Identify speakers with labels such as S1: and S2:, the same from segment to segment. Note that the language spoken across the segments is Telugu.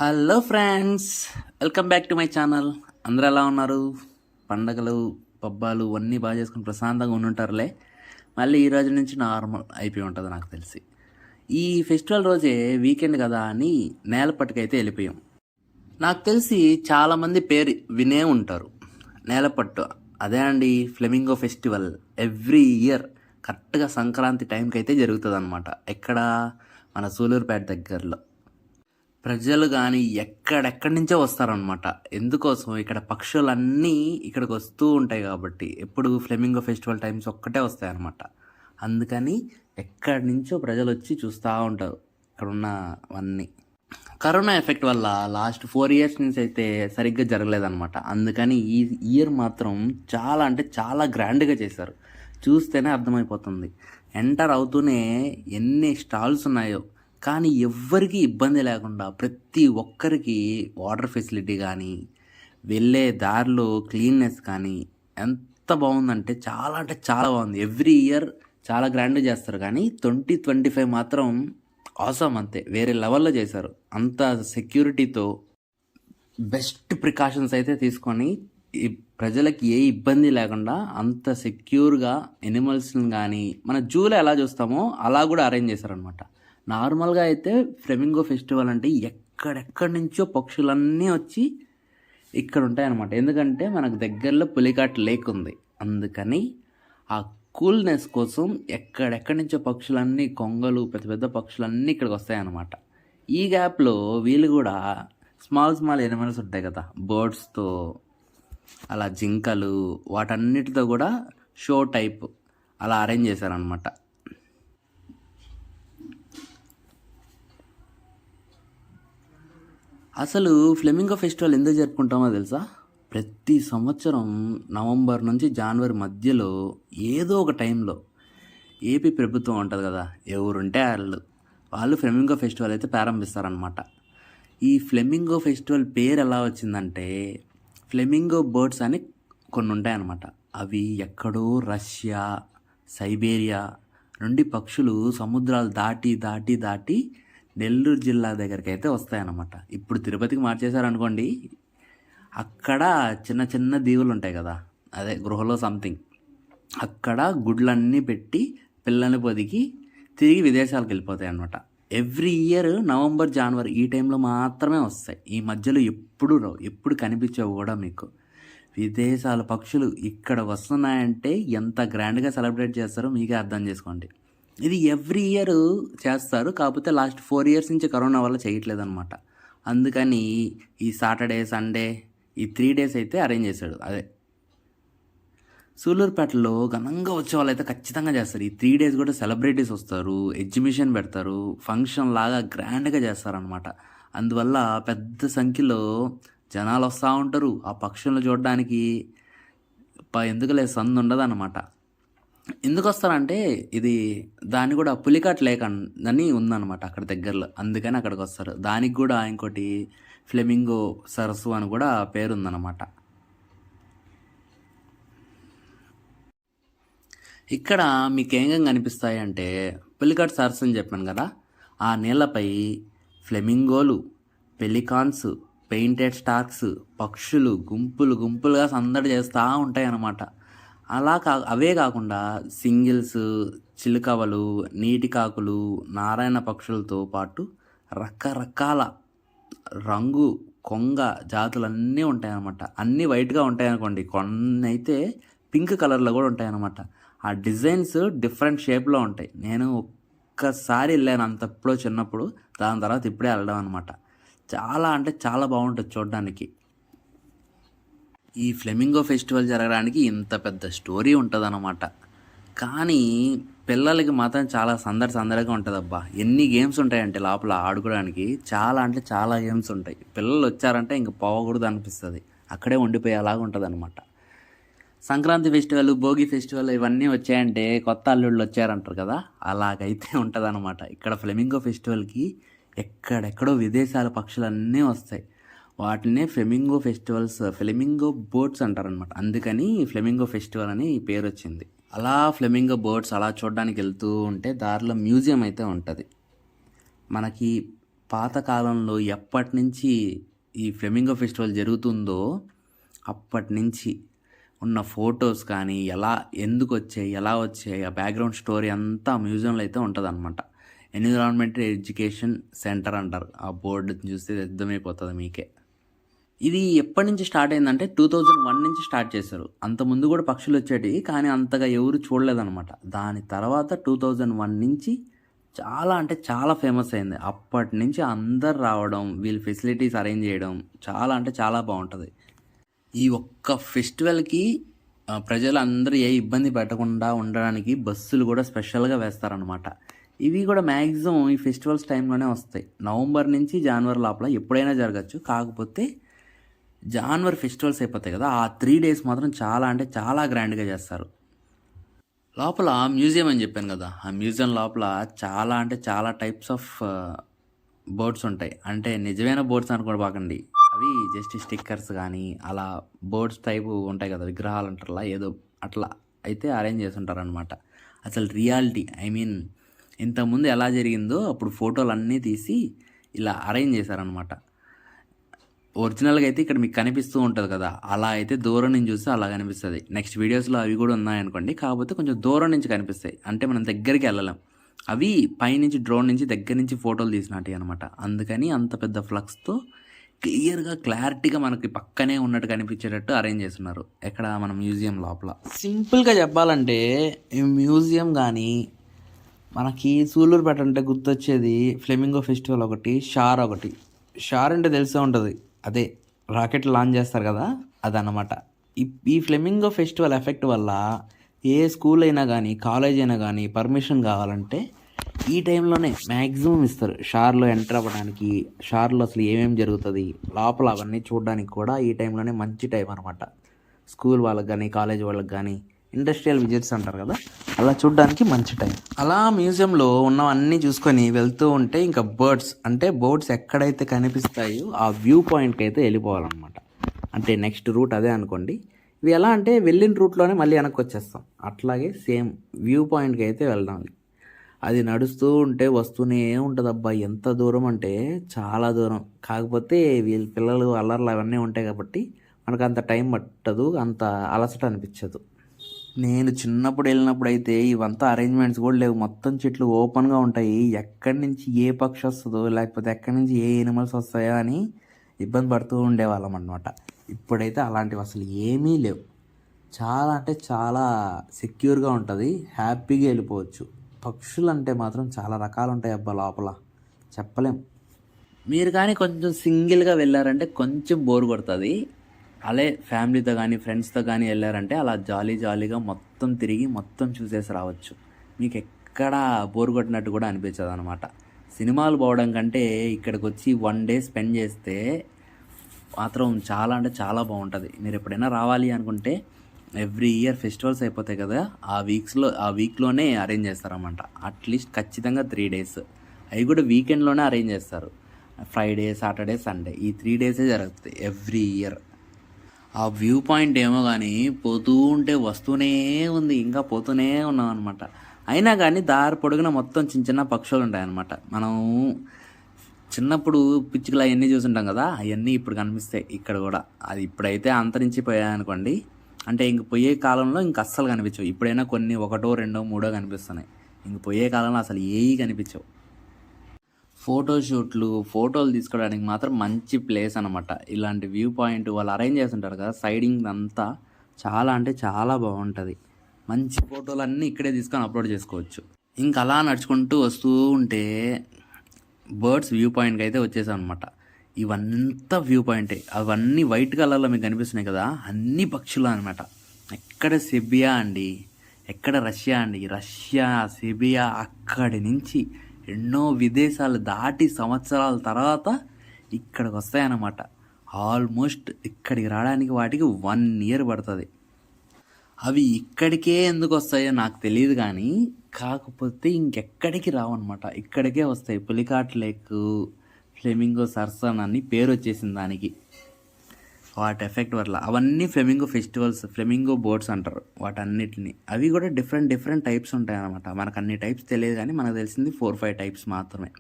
S1: Hello friends, welcome back to my channel. అందరూ ఎలా ఉన్నారు? పండగలు పబ్బాలు అన్నీ బాగా చేసుకుని ప్రశాంతంగా ఉండుంటారులే. మళ్ళీ ఈ రోజు నుంచి నార్మల్ అయిపోయి ఉంటుంది నాకు తెలిసి. ఈ ఫెస్టివల్ రోజే వీకెండ్ కదా అని నేలపట్టుకైతే వెళ్ళిపోయాం. నాకు తెలిసి చాలామంది పేరు వినే ఉంటారు. నేలపట్టు అదే అండి, ఫ్లెమింగో ఫెస్టివల్ ఎవ్రీ ఇయర్ కరెక్ట్గా సంక్రాంతి టైంకి అయితే జరుగుతుంది అనమాట. ఎక్కడ? మన సూలూరుపేట దగ్గరలో. ప్రజలు కానీ ఎక్కడెక్కడి నుంచో వస్తారనమాట. ఎందుకోసం? ఇక్కడ పక్షులన్నీ ఇక్కడికి వస్తూ ఉంటాయి కాబట్టి ఎప్పుడు ఫ్లెమింగో ఫెస్టివల్ టైమ్స్ ఒక్కటే వస్తాయన్నమాట. అందుకని ఎక్కడి నుంచో ప్రజలు వచ్చి చూస్తూ ఉంటారు ఇక్కడ ఉన్నవన్నీ. కరోనా ఎఫెక్ట్ వల్ల లాస్ట్ 4 years నుంచి అయితే సరిగ్గా జరగలేదన్నమాట. అందుకని ఈ ఇయర్ మాత్రం చాలా అంటే చాలా గ్రాండ్గా చేశారు. చూస్తేనే అర్థమైపోతుంది. ఎంటర్ అవుతూనే ఎన్ని స్టాల్స్ ఉన్నాయో, కానీ ఎవ్వరికీ ఇబ్బంది లేకుండా ప్రతి ఒక్కరికి వాటర్ ఫెసిలిటీ కానీ, వెళ్ళే దారిలో క్లీన్నెస్ కానీ ఎంత బాగుందంటే చాలా బాగుంది. ఎవ్రీ ఇయర్ చాలా గ్రాండ్గా చేస్తారు, కానీ 2025 మాత్రం ఆసమ్ అంతే, వేరే లెవెల్లో చేశారు. అంత సెక్యూరిటీతో బెస్ట్ ప్రికాషన్స్ అయితే తీసుకొని ఈ ప్రజలకి ఏ ఇబ్బంది లేకుండా అంత సెక్యూర్గా ఎనిమల్స్ని కానీ మన జూలో ఎలా చూస్తామో అలా కూడా అరేంజ్ చేశారనమాట. నార్మల్గా అయితే ఫ్లెమింగో ఫెస్టివల్ అంటే ఎక్కడెక్కడి నుంచో పక్షులన్నీ వచ్చి ఇక్కడ ఉంటాయన్నమాట. ఎందుకంటే మనకు దగ్గరలో పులికాట్ లేక్ ఉంది. అందుకని ఆ కూల్నెస్ కోసం ఎక్కడెక్కడి నుంచో పక్షులన్నీ, కొంగలు, పెద్ద పెద్ద పక్షులన్నీ ఇక్కడికి వస్తాయన్నమాట. ఈ గ్యాప్లో వీళ్ళు కూడా స్మాల్ ఎనిమల్స్ ఉంటాయి కదా, బర్డ్స్తో, అలా జింకలు, వాటన్నిటితో కూడా షో టైప్ అలా అరేంజ్ చేశారనమాట. అసలు ఫ్లెమింగో ఫెస్టివల్ ఎందుకు జరుపుకుంటామో తెలుసా? ప్రతి సంవత్సరం నవంబర్ నుంచి జనవరి మధ్యలో ఏదో ఒక టైంలో ఏపీ ప్రభుత్వం ఉంటుంది కదా, ఎవరుంటే వాళ్ళు ఫ్లెమింగో ఫెస్టివల్ అయితే ప్రారంభిస్తారనమాట. ఈ ఫ్లెమింగో ఫెస్టివల్ పేరు ఎలా వచ్చిందంటే, ఫ్లెమింగో బర్డ్స్ అని కొన్ని ఉంటాయన్నమాట. అవి ఎక్కడో రష్యా, సైబేరియా నుండి పక్షులు సముద్రాలు దాటి దాటి దాటి నెల్లూరు జిల్లా దగ్గరికి అయితే వస్తాయన్నమాట. ఇప్పుడు తిరుపతికి మార్చేశారనుకోండి, అక్కడ చిన్న చిన్న దీవులు ఉంటాయి కదా, అదే గృహలో సంథింగ్, అక్కడ గుడ్లన్నీ పెట్టి పిల్లల్ని పొదిగి తిరిగి విదేశాలకు వెళ్ళిపోతాయి అన్నమాట. ఎవ్రీ ఇయర్ నవంబర్ జనవరి ఈ టైంలో మాత్రమే వస్తాయి. ఈ మధ్యలో ఎప్పుడు రావు, ఎప్పుడు కనిపించవు కూడా మీకు. విదేశాల పక్షులు ఇక్కడ వస్తున్నాయంటే ఎంత గ్రాండ్గా సెలబ్రేట్ చేస్తారో మీకే అర్థం చేసుకోండి. ఇది ఎవ్రీ ఇయర్ చేస్తారు, కాకపోతే లాస్ట్ 4 years నుంచి కరోనా వల్ల చేయట్లేదు అనమాట. అందుకని ఈ సాటర్డే, సండే ఈ 3 days అయితే అరేంజ్ చేశాడు. అదే సూలూరుపేటలో ఘనంగా వచ్చే వాళ్ళు అయితే ఖచ్చితంగా చేస్తారు. ఈ 3 days కూడా సెలబ్రిటీస్ వస్తారు, ఎగ్జిబిషన్ పెడతారు, ఫంక్షన్ లాగా గ్రాండ్గా చేస్తారనమాట. అందువల్ల పెద్ద సంఖ్యలో జనాలు వస్తూ ఉంటారు ఆ పక్షులను చూడడానికి. ఎందుకులే సందు ఉండదు అనమాట. ఎందుకు వస్తారంటే, ఇది దాన్ని కూడా పులికాట్ లేక్ అని ఉందన్నమాట అక్కడ దగ్గరలో, అందుకని అక్కడికి వస్తారు. దానికి కూడా ఇంకోటి ఫ్లెమింగో సరస్సు అని కూడా పేరుందన్నమాట. ఇక్కడ మీకు ఏం కనిపిస్తాయి అంటే, పులికాట్ సరస్సు అని చెప్పాను కదా, ఆ నీళ్ళపై ఫ్లెమింగోలు, పెలికాన్స్, పెయింటెడ్ స్టార్క్స్, పక్షులు గుంపులు గుంపులుగా సందడి చేస్తూ ఉంటాయి అన్నమాట. అవే కాకుండా సింగిల్స్, చిలుకవలు, నీటి కాకులు, నారాయణ పక్షులతో పాటు రకరకాల రంగు కొంగ జాతులన్నీ ఉంటాయన్నమాట. అన్నీ వైట్గా ఉంటాయనుకోండి, కొన్ని అయితే పింక్ కలర్లో కూడా ఉంటాయన్నమాట. ఆ డిజైన్స్ డిఫరెంట్ షేప్లో ఉంటాయి. నేను ఒక్కసారి వెళ్ళాను అంతప్పుడు చిన్నప్పుడు, దాని తర్వాత ఇప్పుడే వెళ్ళడం అనమాట. చాలా అంటే చాలా బాగుంటుంది చూడడానికి. ఈ ఫ్లెమింగో ఫెస్టివల్ జరగడానికి ఇంత పెద్ద స్టోరీ ఉంటుందన్నమాట. కానీ పిల్లలకి మాత్రం చాలా సందడిగా ఉంటుంది. అబ్బా, ఎన్ని గేమ్స్ ఉంటాయంటే లోపల ఆడుకోవడానికి, చాలా అంటే చాలా గేమ్స్ ఉంటాయి. పిల్లలు వచ్చారంటే ఇంక పోకూడదు అనిపిస్తుంది, అక్కడే ఉండిపోయేలాగా ఉంటుంది అనమాట. సంక్రాంతి ఫెస్టివల్, భోగి ఫెస్టివల్ ఇవన్నీ వచ్చాయంటే కొత్త అల్లుళ్ళు వచ్చారంటారు కదా, అలాగైతే ఉంటుంది అనమాట. ఇక్కడ ఫ్లెమింగో ఫెస్టివల్కి ఎక్కడెక్కడో విదేశాల పక్షులన్నీ వస్తాయి. వాటినే ఫ్లెమింగో ఫెస్టివల్స్, ఫ్లెమింగో బోట్స్ అంటారనమాట. అందుకని ఫ్లెమింగో ఫెస్టివల్ అని పేరు వచ్చింది. అలా ఫ్లెమింగో బోట్స్ అలా చూడడానికి వెళ్తూ ఉంటే దారిలో మ్యూజియం అయితే ఉంటుంది. మనకి పాతకాలంలో ఎప్పటి నుంచి ఈ ఫ్లెమింగో ఫెస్టివల్ జరుగుతుందో అప్పటి నుంచి ఉన్న ఫొటోస్ కానీ ఎందుకు వచ్చాయి, ఎలా వచ్చాయి, ఆ బ్యాక్గ్రౌండ్ స్టోరీ అంతా మ్యూజియంలో అయితే ఉంటుందన్నమాట. ఎన్విరాన్మెంటల్ ఎడ్యుకేషన్ సెంటర్ అంటారు. ఆ బోర్డు చూస్తే అర్థమైపోతుంది మీకే. ఇది ఎప్పటి నుంచి స్టార్ట్ అయిందంటే 2001 నుంచి స్టార్ట్ చేశారు. అంతకుముందు కూడా పక్షులు వచ్చేటివి, కానీ అంతగా ఎవరు చూడలేదన్నమాట. దాని తర్వాత 2001 నుంచి చాలా అంటే చాలా ఫేమస్ అయింది. అప్పటి నుంచి అందరు రావడం, వీళ్ళు ఫెసిలిటీస్ అరేంజ్ చేయడం చాలా అంటే చాలా బాగుంటుంది. ఈ ఒక్క ఫెస్టివల్కి ప్రజలందరూ ఏ ఇబ్బంది పెట్టకుండా ఉండడానికి బస్సులు కూడా స్పెషల్గా వేస్తారనమాట. ఇవి కూడా మ్యాక్సిమం ఈ ఫెస్టివల్స్ టైంలోనే వస్తాయి. నవంబర్ నుంచి జనవరి లోపల ఎప్పుడైనా జరగచ్చు. కాకపోతే జనవరి ఫెస్టివల్స్ అయిపోతాయి కదా, ఆ 3 days మాత్రం చాలా అంటే చాలా గ్రాండ్గా చేస్తారు. లోపల మ్యూజియం అని చెప్పాను కదా, ఆ మ్యూజియం లోపల చాలా అంటే చాలా టైప్స్ ఆఫ్ బోర్డ్స్ ఉంటాయి. అంటే నిజమైన బోర్డ్స్ అనుకోబాకండి, అవి జస్ట్ స్టిక్కర్స్ కానీ అలా బోర్డ్స్ టైపు ఉంటాయి కదా, విగ్రహాలు అంటారా ఏదో అట్లా అయితే అరేంజ్ చేసి ఉంటారనమాట. అసలు రియాలిటీ ఇంతకుముందు ఎలా జరిగిందో అప్పుడు ఫోటోలు అన్నీ తీసి ఇలా అరేంజ్ చేశారనమాట. ఒరిజినల్గా అయితే ఇక్కడ మీకు కనిపిస్తూ ఉంటుంది కదా, అలా అయితే దూరం నుంచి చూస్తే అలా కనిపిస్తుంది. నెక్స్ట్ వీడియోస్లో అవి కూడా ఉన్నాయనుకోండి, కాకపోతే కొంచెం దూరం నుంచి కనిపిస్తాయి, అంటే మనం దగ్గరికి వెళ్ళలేం. అవి పైనుంచి డ్రోన్ నుంచి దగ్గర నుంచి ఫోటోలు తీసినట్టు అనమాట. అందుకని అంత పెద్ద ఫ్లక్స్తో క్లియర్గా క్లారిటీగా మనకి పక్కనే ఉన్నట్టు కనిపించేటట్టు అరేంజ్ చేస్తున్నారు ఎక్కడ మన మ్యూజియం లోపల. సింపుల్గా చెప్పాలంటే ఈ మ్యూజియం కానీ మనకి సూళ్ళూరుపేట అంటే గుర్తొచ్చేది ఫ్లెమింగో ఫెస్టివల్ ఒకటి, షార్ అంటే తెలిసే ఉంటుంది, అదే రాకెట్ లాంచ్ చేస్తారు కదా, అదన్నమాట. ఈ ఫ్లెమింగో ఫెస్టివల్ ఎఫెక్ట్ వల్ల ఏ స్కూల్ అయినా కానీ కాలేజ్ అయినా కానీ పర్మిషన్ కావాలంటే ఈ టైంలోనే మ్యాక్సిమం ఇస్తారు. షార్లో ఎంటర్ అవ్వడానికి, షార్లో అసలు ఏమేమి జరుగుతుంది లోపల అవన్నీ చూడడానికి కూడా ఈ టైంలోనే మంచి టైం అనమాట. స్కూల్ వాళ్ళకి కానీ కాలేజ్ వాళ్ళకి కానీ ఇండస్ట్రియల్ విజిట్స్ అంటారు కదా, అలా చూడడానికి మంచి టైం. అలా మ్యూజియంలో ఉన్నవన్నీ చూసుకొని వెళ్తూ ఉంటే ఇంకా బోర్డ్స్ ఎక్కడైతే కనిపిస్తాయో ఆ వ్యూ పాయింట్కి అయితే వెళ్ళిపోవాలన్నమాట. అంటే నెక్స్ట్ రూట్ అదే అనుకోండి. ఇవి ఎలా అంటే వెళ్ళిన రూట్లోనే మళ్ళీ వెనక్కి వచ్చేస్తాం, అట్లాగే సేమ్ వ్యూ పాయింట్కి అయితే వెళ్దాం. అది నడుస్తూ ఉంటే వస్తూనే ఉంటుంది. అబ్బా ఎంత దూరం అంటే చాలా దూరం. కాకపోతే వీళ్ళ పిల్లలు అల్లర్లు అవన్నీ ఉంటాయి కాబట్టి మనకు అంత టైం పట్టదు, అంత అలసట అనిపించదు. నేను చిన్నప్పుడు వెళ్ళినప్పుడు అయితే ఇవంతా అరేంజ్మెంట్స్ కూడా లేవు, మొత్తం చెట్లు ఓపెన్గా ఉంటాయి. ఎక్కడి నుంచి ఏ పక్షి వస్తుందో లేకపోతే ఎక్కడి నుంచి ఏ ఎనిమల్స్ వస్తాయో అని ఇబ్బంది పడుతూ ఉండేవాళ్ళం అనమాట. ఇప్పుడైతే అలాంటివి అసలు ఏమీ లేవు. చాలా అంటే చాలా సెక్యూర్గా ఉంటుంది, హ్యాపీగా వెళ్ళిపోవచ్చు. పక్షులు అంటే మాత్రం చాలా రకాలు ఉంటాయి అబ్బా లోపల, చెప్పలేం. మీరు కానీ కొంచెం సింగిల్గా వెళ్ళారంటే కొంచెం బోర్ కొడుతుంది. అలా ఫ్యామిలీతో కానీ ఫ్రెండ్స్తో కానీ వెళ్ళారంటే అలా జాలీగా మొత్తం తిరిగి మొత్తం చూసేసి రావచ్చు. మీకు ఎక్కడ బోర్ కొట్టినట్టు కూడా అనిపించదు అనమాట. సినిమాలు పోవడం కంటే ఇక్కడికి వచ్చి 1 day స్పెండ్ చేస్తే మాత్రం చాలా అంటే చాలా బాగుంటుంది. మీరు ఎప్పుడైనా రావాలి అనుకుంటే ఎవ్రీ ఇయర్ ఫెస్టివల్స్ అయిపోతాయి కదా, ఆ వీక్లోనే అరేంజ్ చేస్తారన్నమాట. అట్లీస్ట్ ఖచ్చితంగా 3 days, అవి కూడా వీకెండ్లోనే అరేంజ్ చేస్తారు. ఫ్రైడే, సాటర్డే, సండే ఈ 3 days జరుగుతుంది ఎవ్రీ ఇయర్. ఆ వ్యూ పాయింట్ ఏమో కానీ పోతూ ఉంటే వస్తూనే ఉంది, ఇంకా పోతూనే ఉన్నాం అనమాట. అయినా కానీ దారి పొడుగున మొత్తం చిన్న పక్షులు ఉంటాయన్నమాట. మనం చిన్నప్పుడు పిచ్చుకలు అవన్నీ చూసుంటాం కదా, అవన్నీ ఇప్పుడు కనిపిస్తాయి ఇక్కడ కూడా. అది ఇప్పుడైతే అంతరించిపోయాయి అనుకోండి, అంటే ఇంక పోయే కాలంలో ఇంక అస్సలు కనిపించవు. ఇప్పుడైనా కొన్ని 1, 2, 3 కనిపిస్తున్నాయి. ఇంక పోయే కాలంలో అసలు ఏవి కనిపించవు. ఫోటోలు తీసుకోవడానికి మాత్రం మంచి ప్లేస్ అనమాట. ఇలాంటి వ్యూ పాయింట్ వాళ్ళు అరేంజ్ చేస్తుంటారు కదా, సైడింగ్ అంతా చాలా అంటే చాలా బాగుంటుంది. మంచి ఫోటోలు అన్నీ ఇక్కడే తీసుకొని అప్లోడ్ చేసుకోవచ్చు. ఇంక అలా నడుచుకుంటూ వస్తూ ఉంటే బర్డ్స్ వ్యూ పాయింట్కి అయితే వచ్చేసాం అనమాట. ఇవంతా వ్యూ పాయింటే, అవన్నీ వైట్ కలర్లో మీకు కనిపిస్తున్నాయి కదా, అన్ని పక్షులు అనమాట. ఎక్కడ సెబియా అండి, ఎక్కడ రష్యా అండి, రష్యా సెబియా అక్కడి నుంచి ఎన్నో విదేశాలు దాటి సంవత్సరాల తర్వాత ఇక్కడికి వస్తాయన్నమాట. ఆల్మోస్ట్ ఇక్కడికి రావడానికి వాటికి 1 year పడుతుంది. అవి ఇక్కడికే ఎందుకు వస్తాయో నాకు తెలియదు, కానీ కాకపోతే ఇంకెక్కడికి రావన్నమాట, ఇక్కడికే వస్తాయి. పులికాట్ లేక్, ఫ్లెమింగో సర్సన్ అని పేరు వచ్చేసింది దానికి. వాటి ఎఫెక్ట్ వల్ల అవన్నీ ఫ్లెమింగో ఫెస్టివల్స్, ఫ్లెమింగో బోర్డ్స్ అంటారు వాటన్నిటిని. అవి కూడా డిఫరెంట్ టైప్స్ ఉంటాయి అన్నమాట. మనకు అన్ని టైప్స్ తెలియదు, కానీ మనకు తెలిసింది 4-5 types మాత్రమే.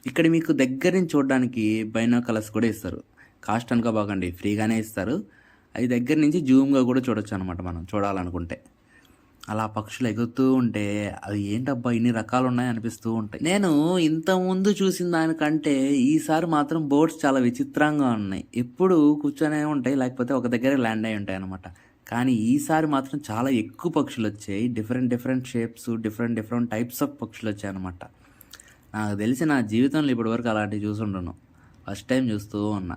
S1: ఇక్కడ మీకు దగ్గర నుంచి చూడడానికి బైనాకులర్స్ కూడా ఇస్తారు. కాస్ట్ అనుకోబాకండి, ఫ్రీగానే ఇస్తారు. అది దగ్గర నుంచి జూమ్గా కూడా చూడొచ్చు అనమాట మనం చూడాలనుకుంటే. అలా పక్షులు ఎగురుతూ ఉంటే అవి ఏంటబ్బా ఇన్ని రకాలు ఉన్నాయి అనిపిస్తూ ఉంటాయి. నేను ఇంతకుముందు చూసిన దానికంటే ఈసారి మాత్రం బోట్స్ చాలా విచిత్రంగా ఉన్నాయి. ఎప్పుడు కూర్చొనే ఉంటాయి, లేకపోతే ఒక దగ్గర ల్యాండ్ అయి ఉంటాయి అనమాట. కానీ ఈసారి మాత్రం చాలా ఎక్కువ పక్షులు వచ్చాయి. Different shapes, different types of పక్షులు వచ్చాయి అనమాట. నాకు తెలిసి నా జీవితంలో ఇప్పటివరకు అలాంటివి చూసుండను. ఫస్ట్ టైం చూస్తూ ఉన్నా.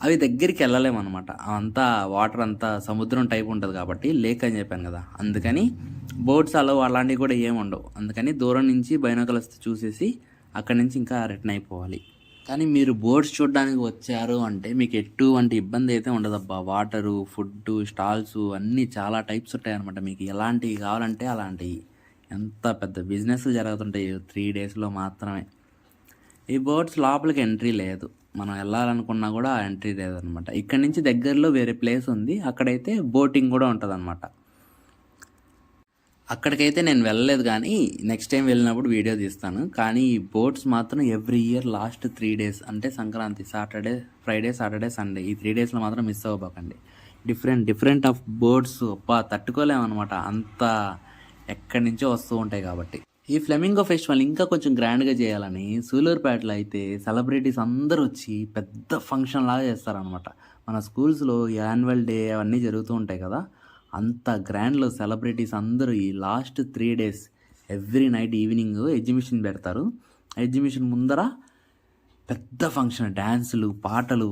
S1: అవి దగ్గరికి వెళ్ళలేమన్నమాట. అంతా వాటర్ అంతా సముద్రం టైప్ ఉంటుంది కాబట్టి, లేక్ అని చెప్పాను కదా, అందుకని బోట్స్ అలాంటివి కూడా ఏమి ఉండవు. అందుకని దూరం నుంచి బైనాకులర్స్ చూసేసి అక్కడి నుంచి ఇంకా రిటర్న్ అయిపోవాలి. కానీ మీరు బోట్స్ చూడడానికి వచ్చారు అంటే మీకు ఎటువంటి ఇబ్బంది అయితే ఉండదబ్బా. వాటరు, ఫుడ్, స్టాల్స్ అన్నీ చాలా టైప్స్ ఉంటాయన్నమాట. మీకు ఎలాంటివి కావాలంటే అలాంటివి. ఎంత పెద్ద బిజినెస్లు జరుగుతుంటాయి 3 డేస్లో మాత్రమే. ఈ బోట్స్ లోపలికి ఎంట్రీ లేదు, మనం వెళ్ళాలనుకున్నా కూడా ఎంట్రీ లేదనమాట. ఇక్కడ నుంచి దగ్గరలో వేరే ప్లేస్ ఉంది, అక్కడైతే బోటింగ్ కూడా ఉంటుంది అనమాట. అక్కడికైతే నేను వెళ్ళలేదు, కానీ నెక్స్ట్ టైం వెళ్ళినప్పుడు వీడియో తీస్తాను. కానీ ఈ బోట్స్ మాత్రం ఎవ్రీ ఇయర్ లాస్ట్ 3 డేస్ అంటే Sankranti, Saturday, Friday, Saturday, Sunday, ఈ 3 డేస్లో మాత్రం మిస్ అవ్వకండి. డిఫరెంట్ ఆఫ్ బోట్స్ తట్టుకోలేమన్నమాట, అంత ఎక్కడి నుంచో వస్తూ ఉంటాయి కాబట్టి. ఈ ఫ్లెమింగో ఫెస్టివల్ ఇంకా కొంచెం గ్రాండ్గా చేయాలని సూలూరుపేటలో అయితే సెలబ్రిటీస్ అందరూ వచ్చి పెద్ద ఫంక్షన్ లాగా చేస్తారనమాట. మన స్కూల్స్లో యాన్యువల్ డే అవన్నీ జరుగుతూ ఉంటాయి కదా, అంత గ్రాండ్లో సెలబ్రిటీస్ అందరూ ఈ last 3 days every night evening exhibition పెడతారు. ఎగ్జిబిషన్ ముందర పెద్ద ఫంక్షన్, డ్యాన్సులు, పాటలు,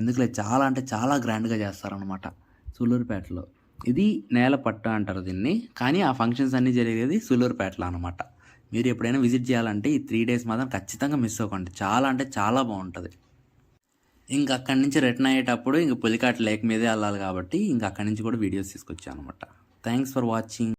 S1: ఎందుకులే చాలా అంటే చాలా గ్రాండ్గా చేస్తారనమాట సూలూరుపేటలో. ఇది నేలపట్టు అంటారు దీన్ని, కానీ ఆ ఫంక్షన్స్ అన్నీ జరిగేది సూలూరుపేటలో అనమాట. మీరు ఎప్పుడైనా విజిట్ చేయాలంటే ఈ 3 డేస్ మాత్రం ఖచ్చితంగా మిస్ అవ్వకండి, చాలా అంటే చాలా బాగుంటుంది. ఇంక అక్కడి నుంచి రిటర్న్ అయ్యేటప్పుడు ఇంక పులికాట్ లేక్ మీదే వెళ్ళాలి కాబట్టి ఇంక అక్కడి నుంచి కూడా వీడియోస్ తీసుకొచ్చాను అనమాట. Thanks for watching.